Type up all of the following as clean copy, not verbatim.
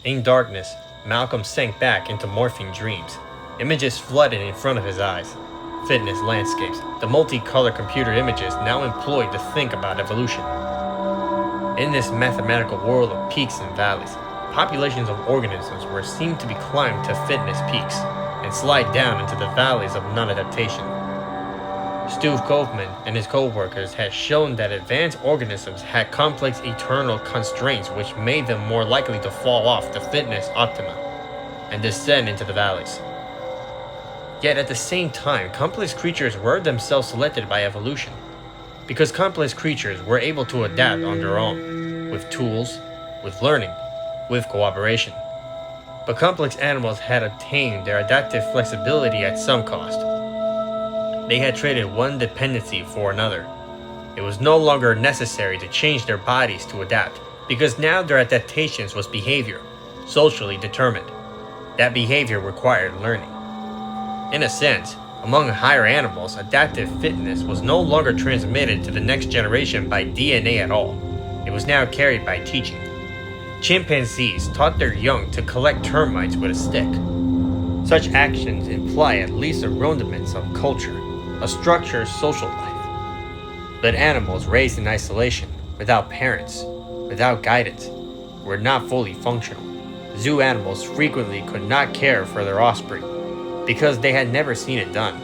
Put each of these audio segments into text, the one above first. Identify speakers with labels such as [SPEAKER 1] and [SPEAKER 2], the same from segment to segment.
[SPEAKER 1] In darkness, Malcolm sank back into morphine dreams. Images flooded in front of his eyes. Fitness landscapes, the multicolored computer images now employed to think about evolution. In this mathematical world of peaks and valleys, populations of organisms were seen to be climbed to fitness peaks and slide down into the valleys of non-adaptation. Stu Kauffman and his co-workers had shown that advanced organisms had complex internal constraints which made them more likely to fall off the fitness optima and descend into the valleys. Yet at the same time, complex creatures were themselves selected by evolution, because complex creatures were able to adapt on their own, with tools, with learning, with cooperation. But complex animals had attained their adaptive flexibility at some cost. They had traded one dependency for another. It was no longer necessary to change their bodies to adapt, because now their adaptations was behavior, socially determined. That behavior required learning. In a sense, among higher animals, adaptive fitness was no longer transmitted to the next generation by DNA at all. It was now carried by teaching. Chimpanzees taught their young to collect termites with a stick. Such actions imply at least the rudiments of culture, a structured social life. But animals raised in isolation, without parents, without guidance, were not fully functional. Zoo animals frequently could not care for their offspring, because they had never seen it done.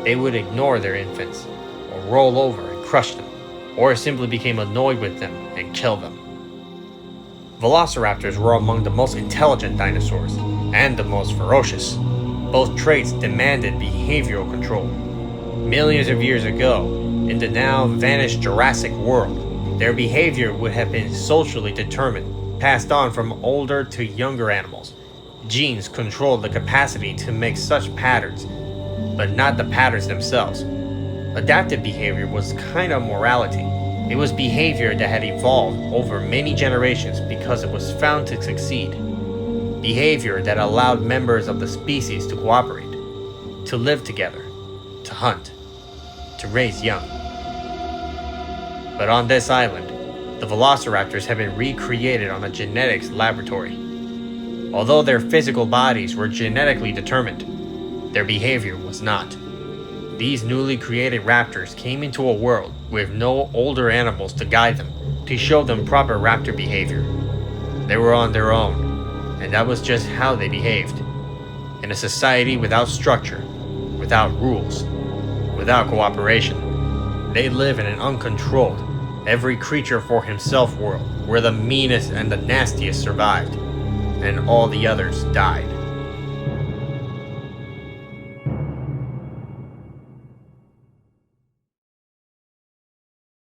[SPEAKER 1] They would ignore their infants, or roll over and crush them, or simply became annoyed with them and kill them. Velociraptors were among the most intelligent dinosaurs, and the most ferocious. Both traits demanded behavioral control. Millions of years ago, in the now vanished Jurassic world, their behavior would have been socially determined, passed on from older to younger animals. Genes controlled the capacity to make such patterns, but not the patterns themselves. Adaptive behavior was kind of morality. It was behavior that had evolved over many generations because it was found to succeed. Behavior that allowed members of the species to cooperate, to live together, to hunt, to raise young. But on this island, the velociraptors had been recreated on a genetics laboratory. Although their physical bodies were genetically determined, their behavior was not. These newly created raptors came into a world with no older animals to guide them, to show them proper raptor behavior. They were on their own, and that was just how they behaved. In a society without structure, without rules, without cooperation, they live in an uncontrolled, every creature for himself world where the meanest and the nastiest survived, and all the others died.